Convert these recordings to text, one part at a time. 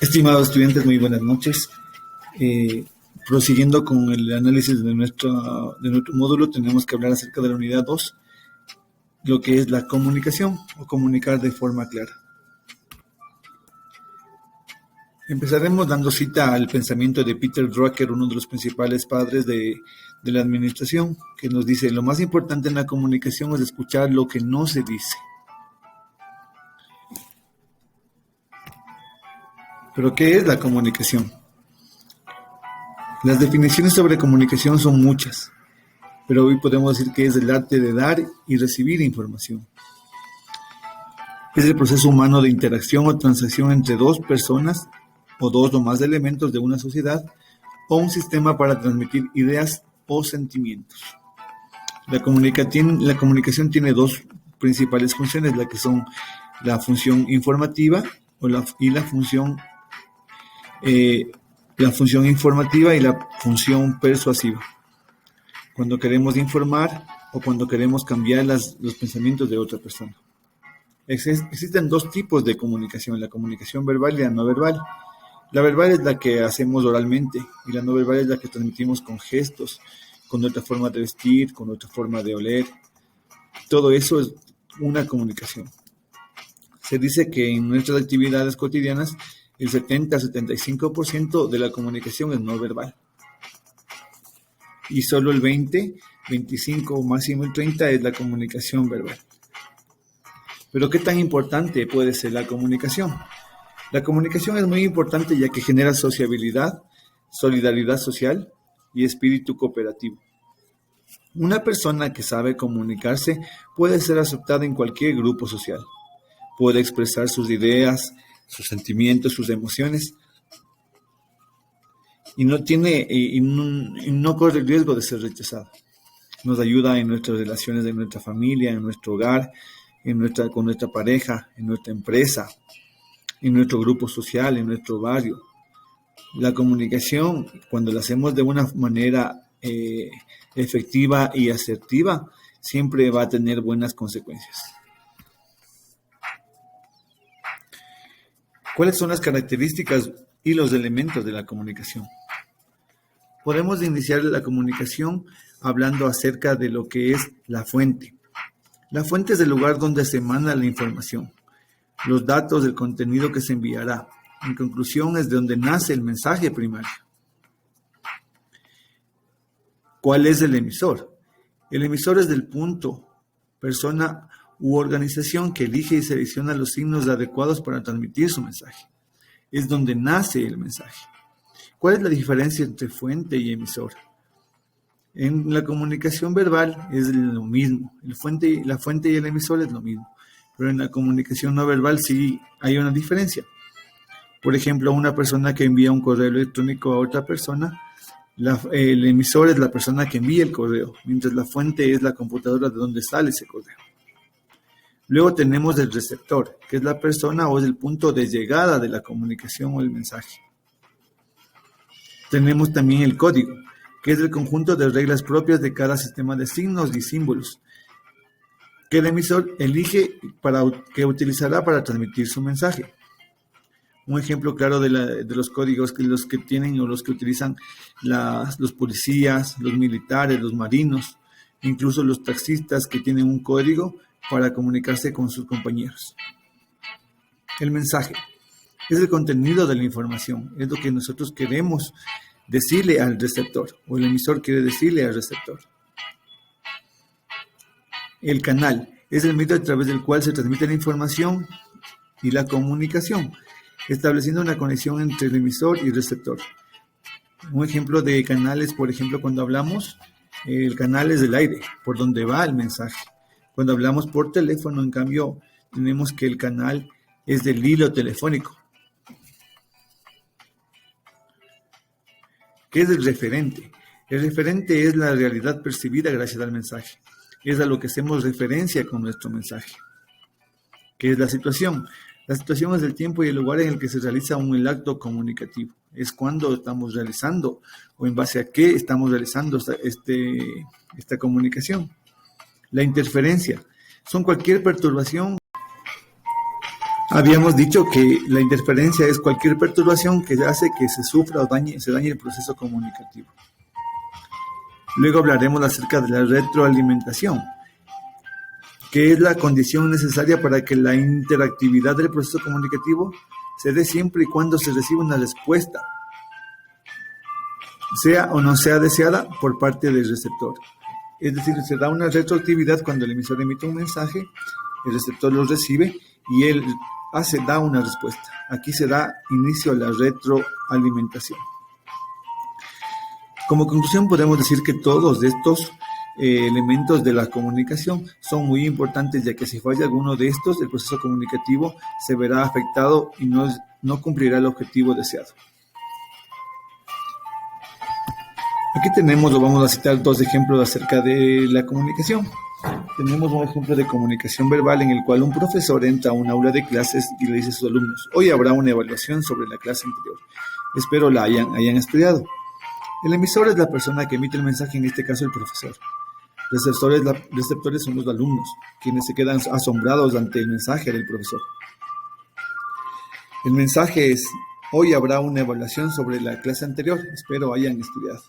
Estimados estudiantes, muy buenas noches. Prosiguiendo con el análisis de nuestro módulo, tenemos que hablar acerca de la unidad 2, lo que es la comunicación o comunicar de forma clara. Empezaremos dando cita al pensamiento de Peter Drucker, uno de los principales padres de la administración, que nos dice: lo más importante en la comunicación es escuchar lo que no se dice. ¿Pero qué es la comunicación? Las definiciones sobre comunicación son muchas, pero hoy podemos decir que es el arte de dar y recibir información. Es el proceso humano de interacción o transacción entre dos personas o dos o más elementos de una sociedad o un sistema para transmitir ideas o sentimientos. La comunicación tiene dos principales funciones, la que son la función informativa y la función informativa y la función persuasiva. Cuando queremos informar o cuando queremos cambiar los pensamientos de otra persona. Existen dos tipos de comunicación: la comunicación verbal y la no verbal. La verbal es la que hacemos oralmente y la no verbal es la que transmitimos con gestos, con nuestra forma de vestir, con nuestra forma de oler. Todo eso es una comunicación. Se dice que en nuestras actividades cotidianas el 70-75% de la comunicación es no verbal. Y solo el 20, 25 o máximo el 30 es la comunicación verbal. Pero ¿qué tan importante puede ser la comunicación? La comunicación es muy importante ya que genera sociabilidad, solidaridad social y espíritu cooperativo. Una persona que sabe comunicarse puede ser aceptada en cualquier grupo social. Puede expresar sus ideas, sus sentimientos, sus emociones y no corre el riesgo de ser rechazado. Nos ayuda en nuestras relaciones de nuestra familia, en nuestro hogar, con nuestra pareja, en nuestra empresa, en nuestro grupo social, en nuestro barrio. La comunicación, cuando la hacemos de una manera efectiva y asertiva, siempre va a tener buenas consecuencias. ¿Cuáles son las características y los elementos de la comunicación? Podemos iniciar la comunicación hablando acerca de lo que es la fuente. La fuente es el lugar donde se emana la información, los datos del contenido que se enviará. En conclusión, es de donde nace el mensaje primario. ¿Cuál es el emisor? El emisor es del punto, persona u organización que elige y selecciona los signos adecuados para transmitir su mensaje. Es donde nace el mensaje. ¿Cuál es la diferencia entre fuente y emisor? En la comunicación verbal es lo mismo. La fuente y el emisor es lo mismo. Pero en la comunicación no verbal sí hay una diferencia. Por ejemplo, una persona que envía un correo electrónico a otra persona, el emisor es la persona que envía el correo, mientras la fuente es la computadora de donde sale ese correo. Luego tenemos el receptor, que es la persona o es el punto de llegada de la comunicación o el mensaje. Tenemos también el código, que es el conjunto de reglas propias de cada sistema de signos y símbolos, que el emisor elige que utilizará para transmitir su mensaje. Un ejemplo claro de los códigos que los que tienen o los que utilizan los policías, los militares, los marinos, incluso los taxistas que tienen un código para comunicarse con sus compañeros. El mensaje es el contenido de la información, es lo que nosotros queremos decirle al receptor o el emisor quiere decirle al receptor. El canal es el medio a través del cual se transmite la información y la comunicación, estableciendo una conexión entre el emisor y el receptor. Un ejemplo de canales, por ejemplo, cuando hablamos, el canal es el aire, por donde va el mensaje. Cuando hablamos por teléfono, en cambio, tenemos que el canal es del hilo telefónico. ¿Qué es el referente? El referente es la realidad percibida gracias al mensaje. Es a lo que hacemos referencia con nuestro mensaje. ¿Qué es la situación? La situación es el tiempo y el lugar en el que se realiza el acto comunicativo. Es cuando estamos realizando o en base a qué estamos realizando esta comunicación. La interferencia son cualquier perturbación Habíamos dicho que la interferencia es cualquier perturbación que hace que se sufra o se dañe el proceso comunicativo. Luego hablaremos acerca de la retroalimentación, que es la condición necesaria para que la interactividad del proceso comunicativo se dé siempre y cuando se reciba una respuesta, sea o no sea deseada por parte del receptor. Es decir, se da una retroactividad cuando el emisor emite un mensaje, el receptor lo recibe y él da una respuesta. Aquí se da inicio a la retroalimentación. Como conclusión podemos decir que todos estos elementos de la comunicación son muy importantes, ya que si falla alguno de estos, el proceso comunicativo se verá afectado y no cumplirá el objetivo deseado. Aquí vamos a citar dos ejemplos acerca de la comunicación. Tenemos un ejemplo de comunicación verbal en el cual un profesor entra a un aula de clases y le dice a sus alumnos: hoy habrá una evaluación sobre la clase anterior. Espero la hayan estudiado. El emisor es la persona que emite el mensaje, en este caso el profesor. Receptores son los alumnos, quienes se quedan asombrados ante el mensaje del profesor. El mensaje es: hoy habrá una evaluación sobre la clase anterior. Espero hayan estudiado.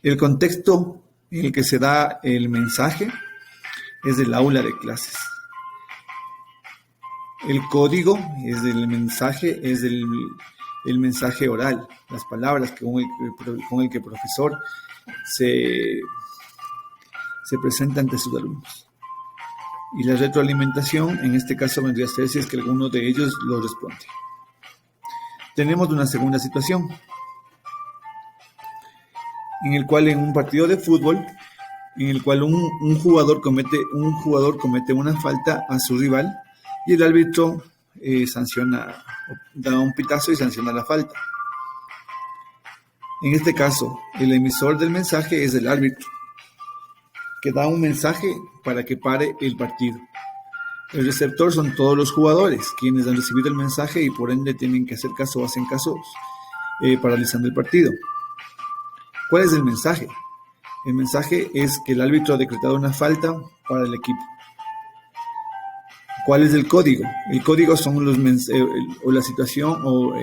El contexto en el que se da el mensaje es el aula de clases. El código es del mensaje, es el mensaje oral, las palabras con el que el profesor se presenta ante sus alumnos. Y la retroalimentación, en este caso, vendría a ser si es que alguno de ellos lo responde. Tenemos una segunda situación, en el cual en un partido de fútbol, en el cual un jugador comete una falta a su rival y el árbitro da un pitazo y sanciona la falta. En este caso, el emisor del mensaje es el árbitro, que da un mensaje para que pare el partido. El receptor son todos los jugadores, quienes han recibido el mensaje y por ende tienen que hacer caso o hacen caso, paralizando el partido. ¿Cuál es el mensaje? El mensaje es que el árbitro ha decretado una falta para el equipo. ¿Cuál es el código? El código son la situación o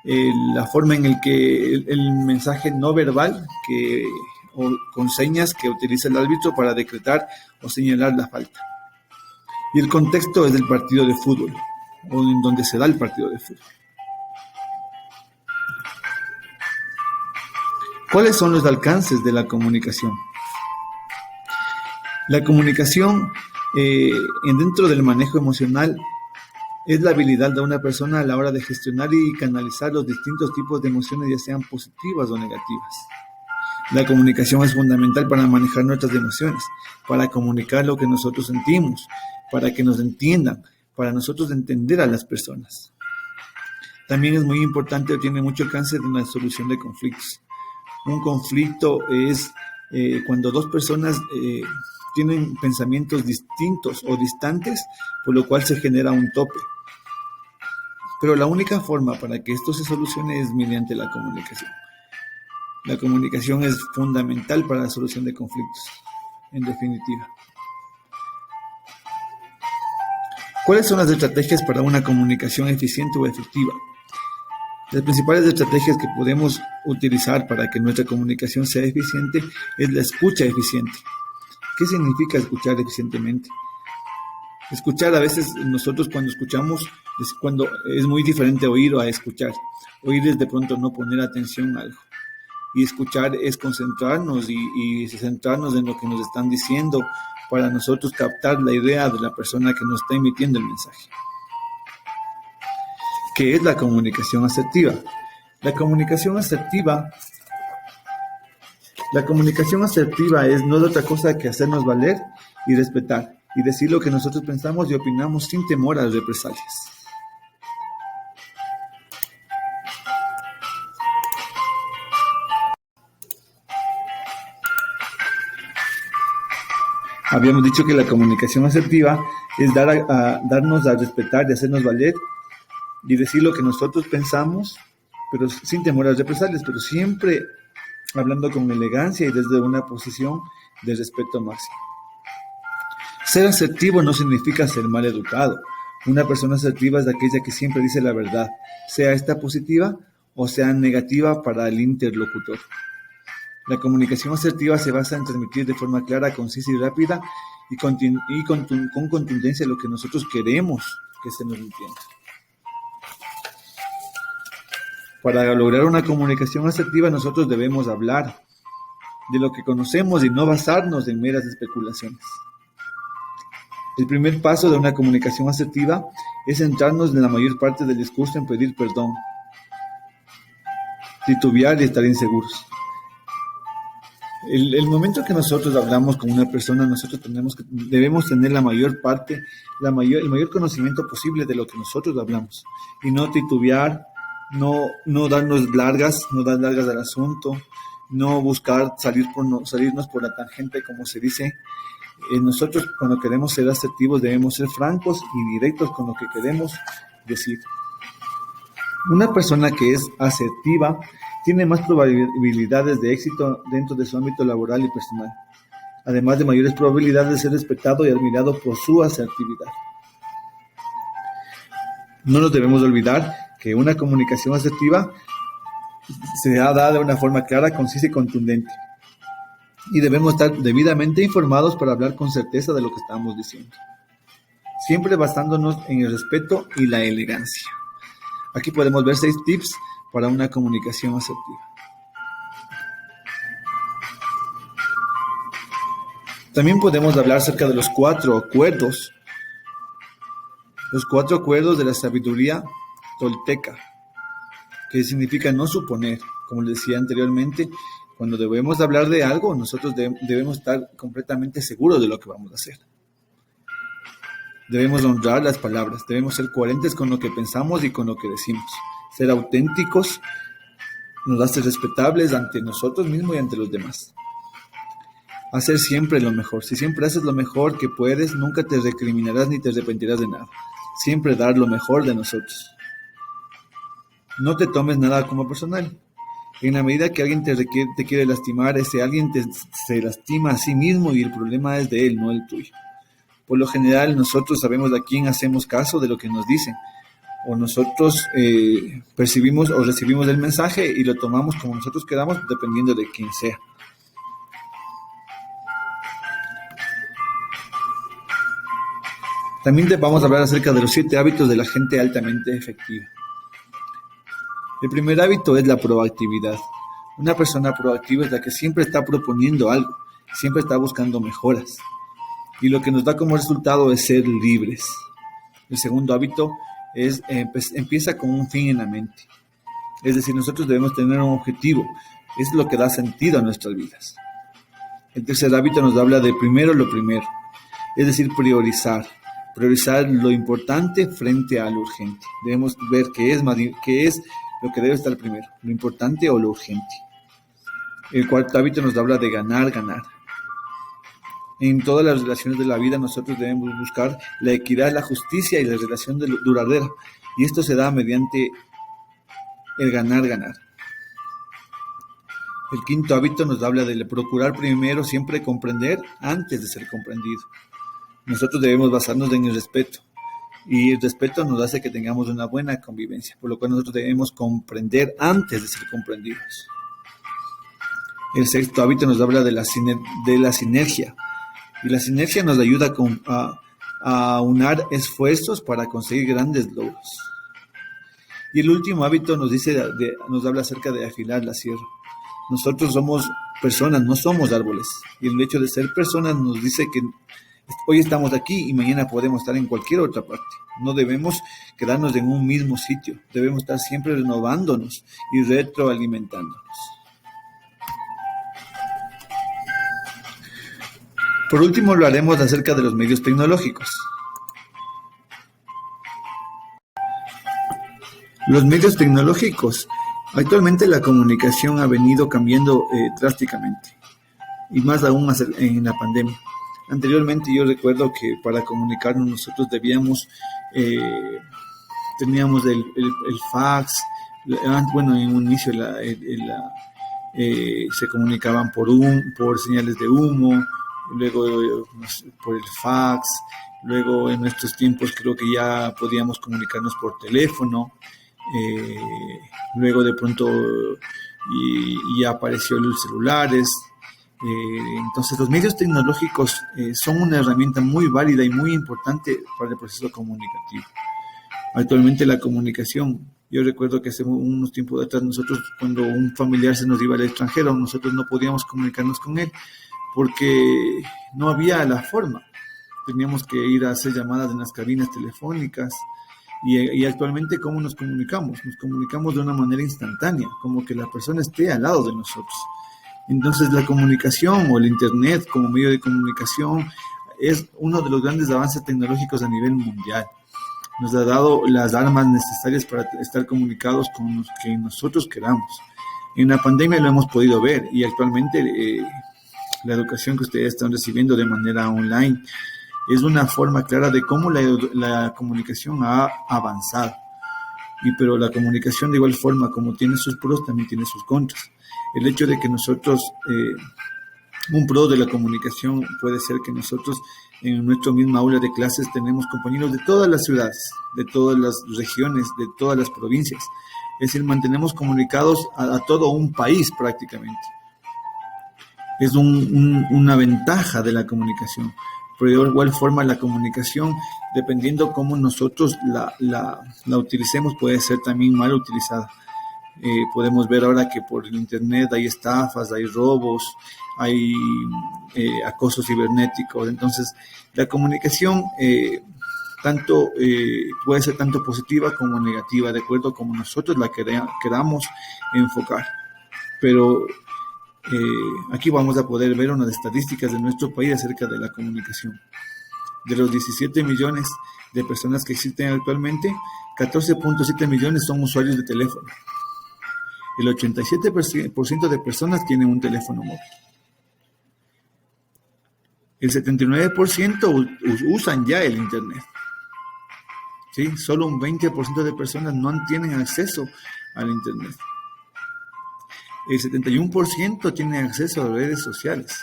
la forma en el que el mensaje no verbal o con señas que utiliza el árbitro para decretar o señalar la falta. Y el contexto es del partido de fútbol, o en donde se da el partido de fútbol. ¿Cuáles son los alcances de la comunicación? La comunicación dentro del manejo emocional es la habilidad de una persona a la hora de gestionar y canalizar los distintos tipos de emociones, ya sean positivas o negativas. La comunicación es fundamental para manejar nuestras emociones, para comunicar lo que nosotros sentimos, para que nos entiendan, para nosotros entender a las personas. También es muy importante o tiene mucho alcance en la solución de conflictos. Un conflicto es cuando dos personas tienen pensamientos distintos o distantes, por lo cual se genera un tope. Pero la única forma para que esto se solucione es mediante la comunicación. La comunicación es fundamental para la solución de conflictos, en definitiva. ¿Cuáles son las estrategias para una comunicación eficiente o efectiva? Las principales estrategias que podemos utilizar para que nuestra comunicación sea eficiente es la escucha eficiente. ¿Qué significa escuchar eficientemente? Escuchar, a veces nosotros cuando escuchamos es muy diferente oír a escuchar. Oír es de pronto no poner atención a algo. Y escuchar es concentrarnos y centrarnos en lo que nos están diciendo para nosotros captar la idea de la persona que nos está emitiendo el mensaje. ¿Qué es la comunicación asertiva? La comunicación asertiva no es otra cosa que hacernos valer y respetar y decir lo que nosotros pensamos y opinamos sin temor a las represalias. Habíamos dicho que la comunicación asertiva es darnos a respetar y hacernos valer y decir lo que nosotros pensamos, pero sin temor a las represalias, pero siempre hablando con elegancia y desde una posición de respeto máximo. Ser asertivo no significa ser mal educado. Una persona asertiva es aquella que siempre dice la verdad, sea esta positiva o sea negativa para el interlocutor. La comunicación asertiva se basa en transmitir de forma clara, concisa y rápida con contundencia lo que nosotros queremos que se nos entienda. Para lograr una comunicación asertiva nosotros debemos hablar de lo que conocemos y no basarnos en meras especulaciones. El primer paso de una comunicación asertiva es centrarnos en la mayor parte del discurso en pedir perdón, titubear y estar inseguros. El momento que nosotros hablamos con una persona, nosotros debemos tener el mayor conocimiento posible de lo que nosotros hablamos y no titubear, no darnos largas, no dar largas al asunto, no buscar salirnos por la tangente, como se dice. Nosotros, cuando queremos ser asertivos, debemos ser francos y directos con lo que queremos decir. Una persona que es asertiva tiene más probabilidades de éxito dentro de su ámbito laboral y personal, además de mayores probabilidades de ser respetado y admirado por su asertividad. No nos debemos olvidar que una comunicación asertiva se da de una forma clara, concisa y contundente. Y debemos estar debidamente informados para hablar con certeza de lo que estamos diciendo, siempre basándonos en el respeto y la elegancia. Aquí podemos ver 6 tips para una comunicación asertiva. También podemos hablar acerca de los 4 acuerdos. Los 4 acuerdos de la sabiduría tolteca, que significa no suponer. Como les decía anteriormente, cuando debemos hablar de algo, nosotros debemos estar completamente seguros de lo que vamos a hacer. Debemos honrar las palabras, debemos ser coherentes con lo que pensamos y con lo que decimos. Ser auténticos nos hace respetables ante nosotros mismos y ante los demás. Hacer siempre lo mejor. Si siempre haces lo mejor que puedes, nunca te recriminarás ni te arrepentirás de nada. Siempre dar lo mejor de nosotros. No te tomes nada como personal. En la medida que alguien te quiere lastimar, ese alguien se lastima a sí mismo y el problema es de él, no el tuyo. Por lo general, nosotros sabemos a quién hacemos caso de lo que nos dicen. O nosotros percibimos o recibimos el mensaje y lo tomamos como nosotros queramos, dependiendo de quién sea. También vamos a hablar acerca de los 7 hábitos de la gente altamente efectiva. El primer hábito es la proactividad. Una persona proactiva es la que siempre está proponiendo algo, siempre está buscando mejoras. Y lo que nos da como resultado es ser libres. El segundo hábito empieza con un fin en la mente. Es decir, nosotros debemos tener un objetivo. Es lo que da sentido a nuestras vidas. El tercer hábito nos habla de primero lo primero. Es decir, priorizar. Priorizar lo importante frente a lo urgente. Debemos ver qué es lo que debe estar primero, lo importante o lo urgente. El cuarto hábito nos habla de ganar. En todas las relaciones de la vida nosotros debemos buscar la equidad, la justicia y la relación duradera. Y esto se da mediante el ganar. El quinto hábito nos habla de procurar primero siempre comprender antes de ser comprendido. Nosotros debemos basarnos en el respeto. Y el respeto nos hace que tengamos una buena convivencia, por lo cual nosotros debemos comprender antes de ser comprendidos. El sexto hábito nos habla de la sinergia. Y la sinergia nos ayuda a unar esfuerzos para conseguir grandes logros. Y el último hábito nos habla acerca de afilar la sierra. Nosotros somos personas, no somos árboles. Y el hecho de ser personas nos dice que hoy estamos aquí y mañana podemos estar en cualquier otra parte. No debemos quedarnos en un mismo sitio. Debemos estar siempre renovándonos y retroalimentándonos. Por último, hablaremos acerca de los medios tecnológicos. Los medios tecnológicos. Actualmente la comunicación ha venido cambiando drásticamente. Y más aún en la pandemia. Anteriormente yo recuerdo que para comunicarnos nosotros teníamos el fax, bueno, en un inicio se comunicaban por señales de humo, luego no sé, por el fax, luego en nuestros tiempos creo que ya podíamos comunicarnos por teléfono, eh, luego de pronto ya apareció los celulares. Entonces los medios tecnológicos son una herramienta muy válida y muy importante para el proceso comunicativo. Actualmente la comunicación, yo recuerdo que hace unos tiempos atrás nosotros, cuando un familiar se nos iba al extranjero, nosotros no podíamos comunicarnos con él porque no había la forma. Teníamos que ir a hacer llamadas en las cabinas telefónicas y actualmente ¿cómo nos comunicamos? Nos comunicamos de una manera instantánea, como que la persona esté al lado de nosotros. Entonces la comunicación o el internet como medio de comunicación es uno de los grandes avances tecnológicos a nivel mundial. Nos ha dado las armas necesarias para estar comunicados con los que nosotros queramos. En la pandemia lo hemos podido ver y actualmente la educación que ustedes están recibiendo de manera online es una forma clara de cómo la comunicación ha avanzado. Pero la comunicación de igual forma como tiene sus pros, también tiene sus contras. El hecho de que nosotros, un pro de la comunicación puede ser que nosotros en nuestra misma aula de clases tenemos compañeros de todas las ciudades, de todas las regiones, de todas las provincias. Es decir, mantenemos comunicados a todo un país prácticamente. Es una ventaja de la comunicación. Pero de igual forma la comunicación, dependiendo cómo nosotros la utilicemos, puede ser también mal utilizada. Podemos ver ahora que por el internet hay estafas, hay robos, hay acosos cibernéticos. Entonces, la comunicación puede ser tanto positiva como negativa, de acuerdo a como nosotros la queramos enfocar. Pero aquí vamos a poder ver unas estadísticas de nuestro país acerca de la comunicación. De los 17 millones de personas que existen actualmente, 14.7 millones son usuarios de teléfono. El 87% de personas tienen un teléfono móvil. El 79% usan ya el internet. ¿Sí? Solo un 20% de personas no tienen acceso al internet. El 71% tiene acceso a redes sociales.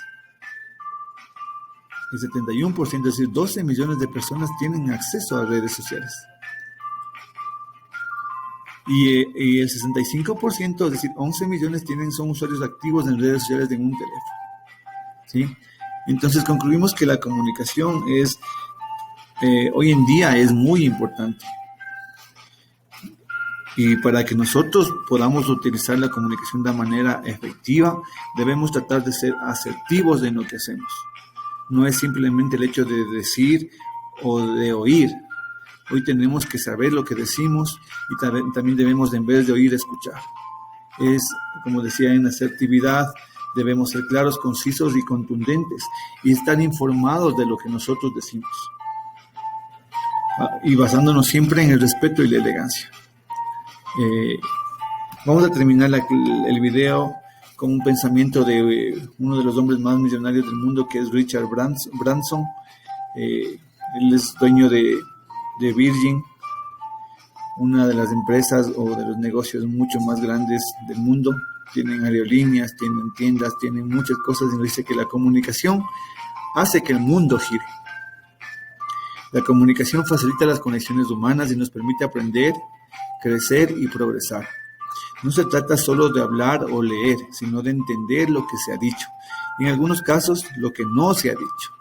El 71%, es decir, 12 millones de personas tienen acceso a redes sociales. Y el 65%, es decir, 11 millones son usuarios activos en redes sociales en un teléfono. ¿Sí? Entonces concluimos que la comunicación hoy en día es muy importante. Y para que nosotros podamos utilizar la comunicación de manera efectiva, debemos tratar de ser asertivos en lo que hacemos. No es simplemente el hecho de decir o de oír. Hoy tenemos que saber lo que decimos y también debemos, en vez de oír, escuchar. Como decía, en asertividad debemos ser claros, concisos y contundentes y estar informados de lo que nosotros decimos. Y basándonos siempre en el respeto y la elegancia. Vamos a terminar el video con un pensamiento de uno de los hombres más millonarios del mundo, que es Richard Branson. Él es dueño de Virgin, una de las empresas o de los negocios mucho más grandes del mundo. Tienen aerolíneas, tienen tiendas, tienen muchas cosas, y nos dice que la comunicación hace que el mundo gire. La comunicación facilita las conexiones humanas y nos permite aprender, crecer y progresar. No se trata solo de hablar o leer, sino de entender lo que se ha dicho, y en algunos casos lo que no se ha dicho.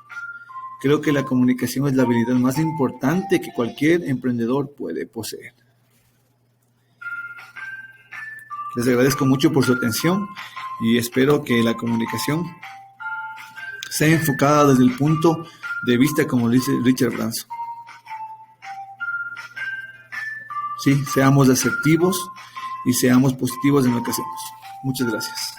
Creo que la comunicación es la habilidad más importante que cualquier emprendedor puede poseer. Les agradezco mucho por su atención y espero que la comunicación sea enfocada desde el punto de vista como dice Richard Branson. Sí, seamos asertivos y seamos positivos en lo que hacemos. Muchas gracias.